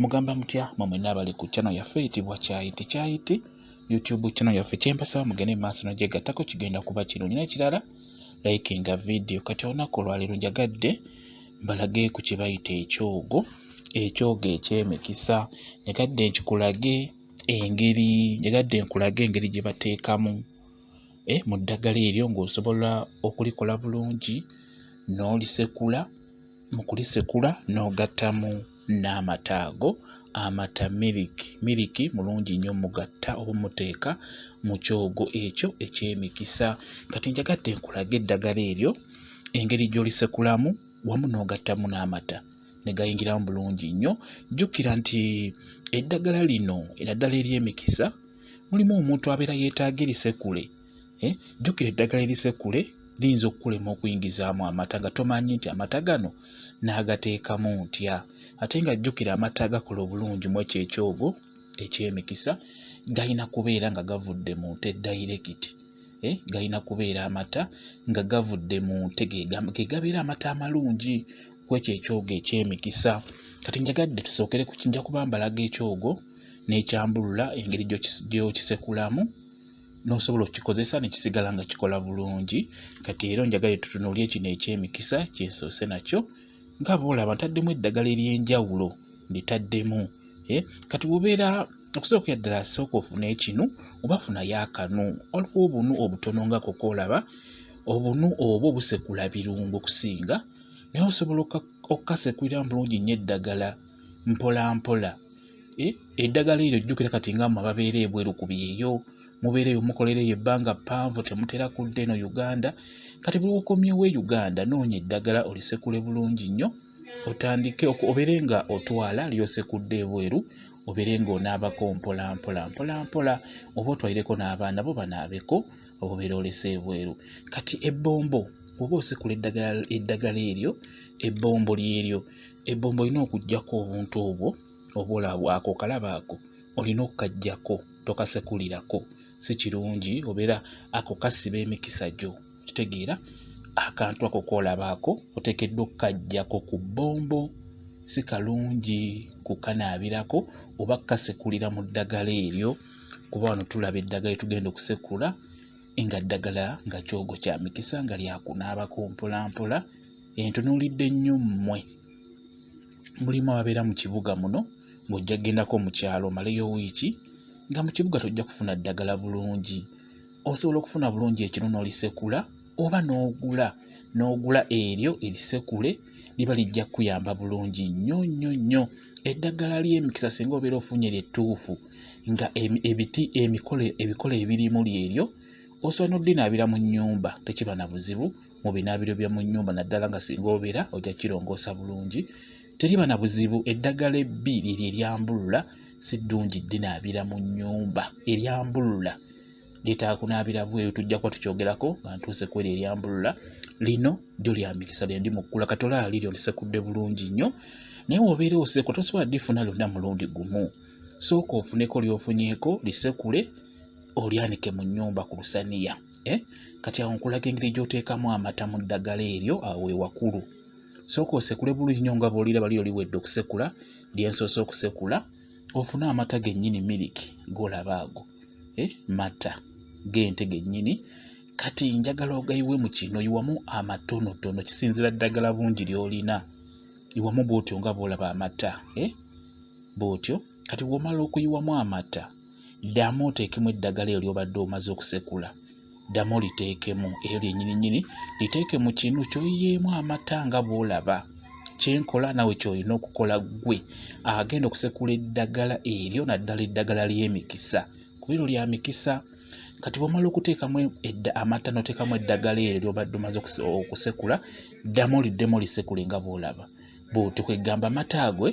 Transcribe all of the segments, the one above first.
Mugamba mutya mmwe n'abali ku channel yaffe eyitibwa Kyayiti YouTube channel yaffe kyempasaba mugende maaso n'ogyegattako kigenda kuba kirungi n'ekirala likinga video. Kati olunaku olwaleero njagadde mbalage ku kye bayita ekyogo eky'emikisa. Njagadde nkulage engeri gye bateekamu mu ddagala eryo ng'osobola okulikola bulungi n'olisekula. Mu kulisekula n'ogattamu n'amata ago, amata miliki mulungi nnyo mugatta oba muteeka mu kyogo ekyo eky'emikisa. Kati njagadde nkulage eddagala eryo engeri gy'olisekulamu wamu n'ogattamu n'amata ne gayingiramu bulungi nnyo. Jjukira nti eddagala lino eraddala ery'emikisa mulimu omuntu abeera yeetaaga erisekule. Jjukira eddagala erisekule liyinza okukulema okuyingizaamu amata nga tomanyi nti amata gano n'agateekamu ntya. Ate nga jjukira amata agakola obulungi mu ekyo ekyogo eky'emikisa galina kubeera nga gavudde mu nte direct. Galina kubeera amata nga gavudde mu nte ge gabeera amata amalungi ku ekyo ekyogo eky'emikisa. Kati njagadde tusookere ku nja kuba mbalaga ekyogo n'ekyambulula engeri gy'okisekulamu n'osobola okukikozesa ne kisigala nga kikola bulungi. Kati era njagala tutunuulye kino eky'emikisa kyensoose nakyo. Nga bw'olaba ntaddemu eddagala ery'enjawulo nditaddemu. Kati bw'obeera okusooka ddala sooka ofune kinu oba funayo akanu. Waliwo obunu obutono nga kokoolaba, obunu obwo busekula birungo okusinga naye osobola okukasekulira bulungi nnyo eddagala mpola mpola. Eddagala eryo jjukira kati nga mmwe ababeera ebweru ku byeyo mubeereyo mukolereyo ebbanga ppanvu temutera kudda eno Uganda. Kati buli okomyewo Uganda noonya eddagala olisekule bulungi nnyo otandike obeere nga otwala lyosekudde ebweru obeere ng'onaabako mpola mpola oba otwalireko n'abaana bo banaabeko obeera olese ebweru. Kati ebbombo oba osekula eddagala eryo ebbombo lyeryo olina okuggyako obuntu obwo oba olaba ako kalaba ako olina okukaggyako tokasekulirako. Si kirungi obeera ako kasiba emikisa gyo. Kitegeera akantu ako koolaba ako oteekeddwa okukaggyako ku bbombo. Si kalungi kukanaabirako oba kukasekulira mu ddagala eryo kuba wano tulaba eddagala tugenda okusekula nga ddagala nga kyogo kya mikisa nga lyakunaabako mpola mpola. Ntunuulidde nnyo mmwe mulimu ababeera mu kibuga muno ng'ojja kugendako mu kyalo omaleyo wiiki nga mu kibuga tojja kufuna ddagala bulungi. Osobola okufuna bulungi ekino n'olisekula oba n'ogula eryo erisekule liba lijja kuyamba bulungi nnyo. Eddagala ly'emikisa singa obeera ofunye lyettuufu nga ebikole ebirimu lyeryo osobola n'oddinaabira mu nnyumba tekiba na buzibu mu binaabiro bya mu nnyumba naddala nga singa obeera ojja kirongoosa bulungi teriba na buzibu. Eddagala ebbi liryo eryambulula si ddungi ddinaabira mu nnyumba. Eryambulula lyetaaga kunaabira bweru tujja kuba tukyogerako nga ntuuse ku eryo eryambulula. Lino lyo lya mikisa lye ndi mu kkula kati olaba liryo lisekudde bulungi nnyo. Naye bw'obeera osekula tosobola ddifuna lyonna mulundi gumu. Sooka ofuneko ly'ofunyeeko lisekule olyanike mu nnyumba ku lusaniya. Kati awo nkulaga engeri gy'oteekamu amata mu ddagala eryo awo ewakulu. Sooka osekule bulungi nnyo nga bw'oliraba lyo liwedde okusekula lyensoose okusekula ofune amata gennyini miliki g'olaba ago. Mata g'ente gennyini. Kati njagala ogayiwe mu kino yiwamu amatonotono kisinzira ddagala bungi ly'olina. Yiwamu bw'otyo nga bw'olaba amata bw'otyo. Kati bw'omala okuyiwamu amata ddamu oteekemu eddagala eryo ly'obadde omaze okusekula. Ddamu oliteekemu eryo lyennyini liteeke mu kinu ky'oyiyeemu amata nga bw'olaba. Kyenkola nawe ky'olina okukola ggwe agenda okusekula eddagala eryo naddala eddagala ly'emikisa kuba eryo lya mikisa. Kati bw'omala okuteekamu amata n'oteekamu eddagala eryo ly'obadde omaze okusekula ddamu oliddemu olisekule nga bw'olaba bw'otyo kwegamba amata agwe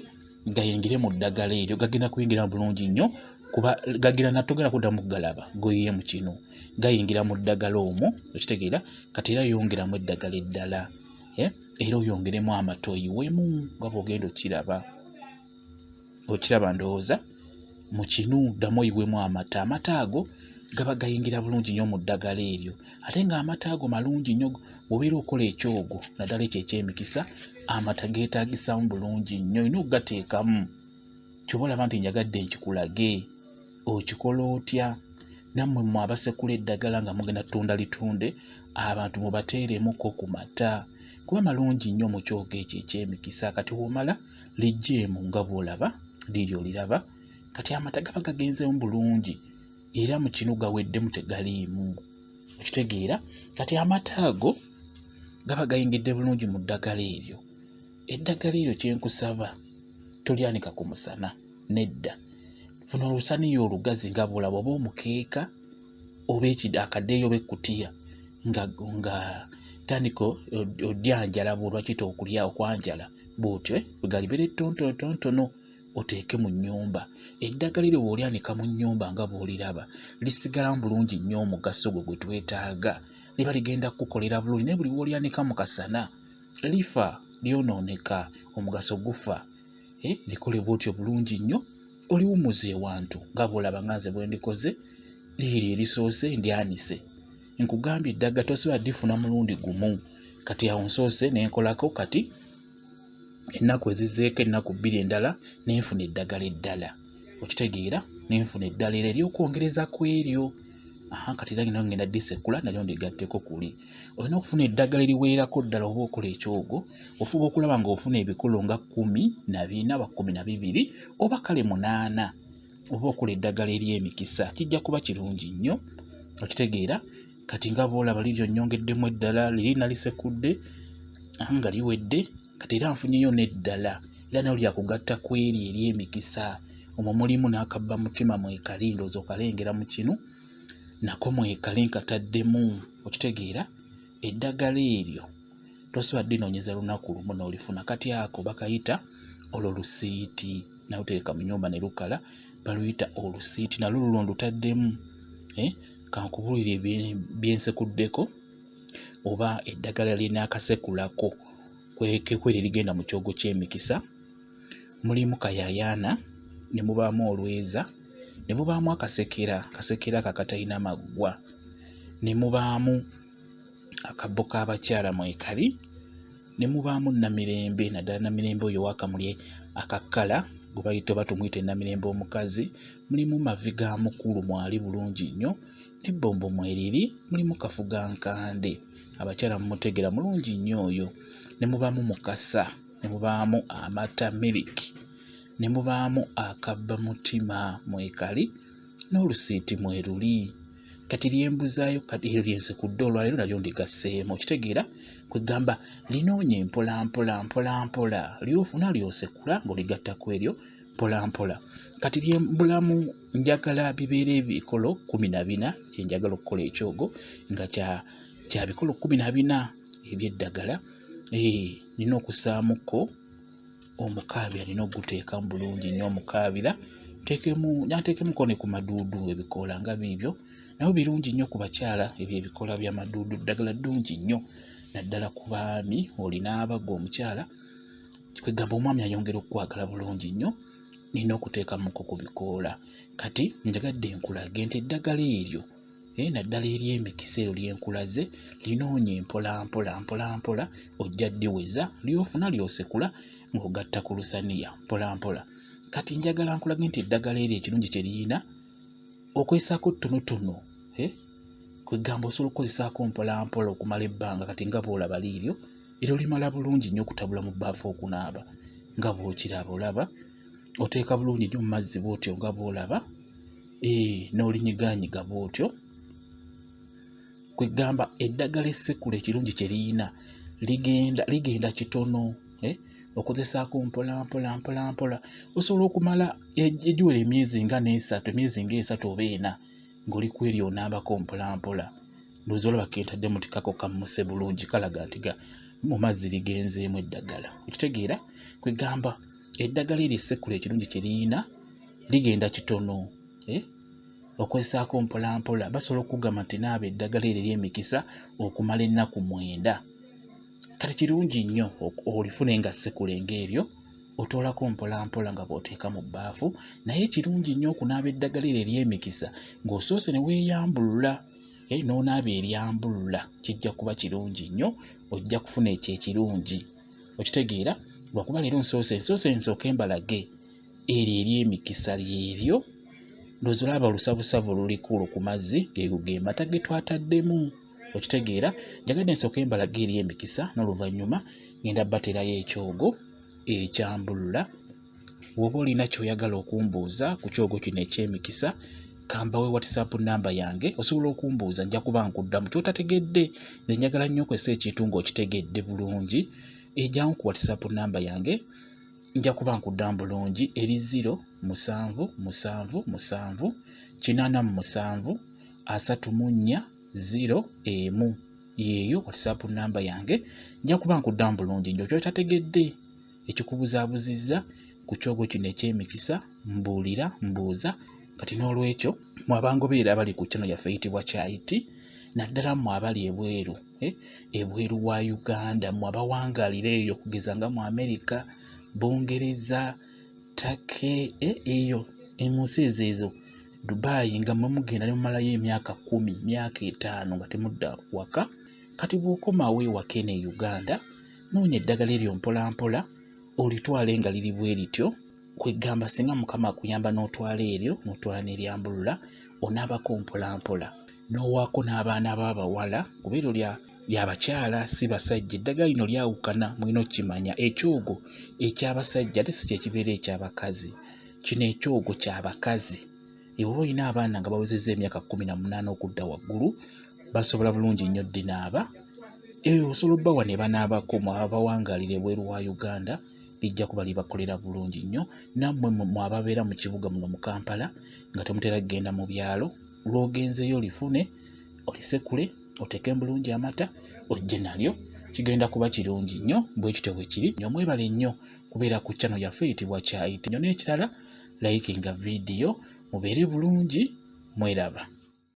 gayingire mu ddagala eryo gagenda kuyingira bulungi nnyo kuba gagenda togenda kuddamu kugalaba goyiye mu kinu gayingira mu ddagala omwo okitegeera. Kati era yongeramu eddagala eddala era oyongeremu amata oyiwemu nga bw'ogenda okiraba ndowooza mu kinu ddamu oyiwemu amata ago gaba gayingira bulungi nnyo mu ddagala eryo. Ate ng'amata ago malungi nnyo bw'obeera okola ekyogo naddala ekyo eky'emikisa amata geetaagisaamu bulungi nnyo. Olina okugateekamu ky'oba olaba nti njagadde nkikulage okikola otya. Nammwe mmwe abasekula eddagala nga mugenda ttunda litunde, abantu mubateeremukko ku mata kuba malungi nnyo mu kyogo ekyo eky'emikisa. Kati w'omala lijjeemu nga bw'olaba liiryo oliraba, kati amata gaba gagenzemu bulungi era mu kinu gaweddemu tegaliimu, okitegeera. Kati amata ago gaba gayingidde bulungi mu ddagala eryo. Eddagala eryo kyenkusaba tolyanika ku musana, nedda. Funa olusaniya olugazi nga bw'olaba, oba omukeeka oba akadeeyo oba ekkutiya nga tandika odyanjala bw'olwakita okulya okwanjala bw'otyo bwegalibera ettontono oteeke mu nnyumba. Eddagala eryo bw'olyanika mu nnyumba nga bw'oliraba lisigalamu bulungi nnyo omugaso gwe twetaaga, liba ligenda kukukolera bulungi. Naye buli w'olyanika mu kasana lifa, lyonooneka, omugaso gufa. Likole bw'otyo bulungi nnyo, oliwumuza ewantu nga bw'olaba nga nze bwe ndikoze. Liiryo erisoose ndyanise. Nkugambye eddagala tosobola ddifuna mulundi gumu. Kati awo nsoose nenkolako, kati ennaku ezizeeko ennaku 2 endala nenfuna eddagala eddala, okitegeera, nenfuna eddala era ery'okwongereza ku eryo. Kati era ngenda disekula nalyo ndigatteko kuli. Olina okufuna eddagala eriweerako ddala oba okola ekyogo, ofuba okulaba ng'ofuna ebikolo nga 14 oba 12 oba kale 8 oba okola eddagala ery'emikisa, kijja kuba kirungi nnyo, okitegeera. Kati nga bw'olaba liryo nnyongeddemu eddala, liri nalisekudde nga liwedde. Kati era nfunyeyo n'eddala era nalyo lyakugatta ku eryo ery'emikisa. Omwo mulimu n'akabba mutima mwekali, ndowooza okalengera mu kinu, nako mwekali nkataddemu, okitegeera. Eddagala eryo tosobola ddinoonyeza lunaku lumu n'olifuna. Kati ako bakayita olwo lusiiti, nawe otereka mu nnyumba ne lukala, baluyita olusiiti, nalwo luno ndutaddemu. Kankubulire byensekuddeko oba eddagala linaakasekulako kweri ligenda mu kyogo ky'emikisa. Mulimu kayayaana, ne mubaamu olweza, ne mubaamu akasekera akatalina maggwa, ne mubaamu akabbo k'abakyala mwekali, ne mubaamu namirembe, naddala namirembe oyo wakamuli akakkala gwe bayita oba tumuyite namirembe omukazi. Mulimu mavi ga mukulu mwali bulungi nnyo, n'ebbombo mweriri, mulimu kafugankande, abakyala mumutegera mulungi nnyo oyo. Ne mubaamu mukasa, ne mubaamu amata miliki, ne mubaamu akabba mutima mwekali, n'olusiiti mweruli. Kati lyembuzaayo, kati eryo lyensekudde olwaleero nalyo ndigasseemu, okitegeera. Kwegamba linoonye mpola lyofuna lyosekula ng'oligatta ku eryo mpola. Kati lyembulamu njagala bibeere ebikolo 14 kyenjagala okukola ekyogo nga kya bikolo 14 eby'eddagala. Nina okussaamuko omukaabira, nina oguteekamu bulungi nnyo omukaabira, nteekemuko ne ku maduudu ebikoola nga biibyo, nabyo birungi nnyo ku bakyala. Ebyo ebikoola by'amaduudu ddagala ddungi nnyo, naddala ku baami olina abagwa omukyala, kwegamba omwami ayongera okukwagala bulungi nnyo. Nina okuteekamuko ku bikoola. Kati njagadde nkulage nti eddagala eryo naddala ery'emikisa eryo lyenkulaze linoonye mpola, ojja ddiweza, lyofuna lyosekula ng'ogatta ku lusaniya mpola. Kati njagala nkulage nti eddagala eryo ekirungi kye liyina okwesaako ttonotono, kwegamba osobola okukozesaako mpola okumala ebbanga. Kati nga bw'olaba liiryo eryo limala bulungi nnyo okutabula mu bbaafu okunaaba nga bw'okiraba olaba. Oteeka bulungi nnyo mu mazzi bw'otyo nga bw'olaba, n'olinyigaanyiga bw'otyo. Kwegamba eddagala essekula ekirungi kye liyina ligenda kitono, okozesaako mpola. Osobola okumala egiwera emyezi nga 3 oba 4 ng'oli ku eryo onaabako mpola. Ndowooza olaba kentaddemu nti kako kammuse bulungi, kalaga nti mu mazzi ligenzeemu eddagala, okitegeera. Kwegamba eddagala eryo essekula ekirungi kye liyina ligenda kitono, okozesaako mpola. Basobola okugamba nti naaba eddagala eryo ery'emikisa okumala ennaku 9. Kati kirungi nnyo olifune nga ssekula ng'eryo, otoolako mpola nga bw'oteeka mu bbaafu. Naye kirungi nnyo okunaaba eddagala eryo ery'emikisa ng'osoose ne weeyambulula, n'onaaba eryambulula, kijja kuba kirungi nnyo, ojja kufuna ekyo ekirungi, okitegeera. Lwakuba leero nsooke mbalage eryo ery'emikisa lyeryo ndowooza olaba olusavusavu lulikulu ku mazzi ge mata ge twataddemu okitegeera. Njagadde nsooke mbalaga ery'emikisa n'oluvannyuma ngenda baterayo ekyogo ekyambulula. Bw'oba olina ky'oyagala okumbuuza ku kyogo kino eky'emikisa kambawe WhatsApp namba yange osobola okumbuuza nja kuba nkuddamu ky'otategedde. Nze njagala nnyo okozesa ekintu ng'okitegedde bulungi. Ejjamu ku WhatsApp namba yange nja kuba nkuddamu bulungi eri 0777873401 yeeyo WhatsApp namba yange. Nja kuba nkuddamu bulungi nnyo ky'otategedde ekikubuzaabuzizza ku kyogo kino eky'emikisa mbuulira mbuuza. Kati n'olwekyo mmwe abangoberera abali ku channel yaffe eyitibwa Kyayiti naddala mmwe abali ebweru wa Uganda, mmwe abawangaalira eyo okugeza nga mu America, Bungereza, Turkey eyo mu nsi ezo Dubai nga mmwe mugenda ne mumalayo emyaka 10 myaka 5 nga temudda waka. Kati bw'okomawo ewaka eno e Uganda noonya eddagala eryo mpolampola olitwale nga liri bwe lityo. Kwegamba singa Mukama akuyamba n'otwala eryo n'otwala n'eryambulula onaabako mpolampola n'owaako n'abaana b'abawala kuba eryo lyabakyala si basajja. Eddagala lino lyawukana mulina okukimanya. Ekyogo eky'abasajja ate si kyekibeera eky'abakazi. Kino ekyogo ky'abakazi. Bw'oba olina abaana nga bawezezza emyaka 18 okudda waggulu basobola bulungi nnyo ddinaaba. Osobola obbawa ne banaabako mmwe abawangaalira ebweru wa Uganda lijja kuba libakolera bulungi nnyo. Nammwe mmwe ababeera mu kibuga muno mu Kampala nga temutera kugenda mu byalo, lw'ogenzeyo olifune olisekule oteeke bulungi amata ojje nalyo kigenda kuba kirungi nnyo. Bwe kityo bwe kiri nnyo. Mwebale nnyo kubeera ku channel yaffe eyitibwa Kyayiti. Nnyo n'ekirala likinga vidiyo mubeere bulungi mweraba.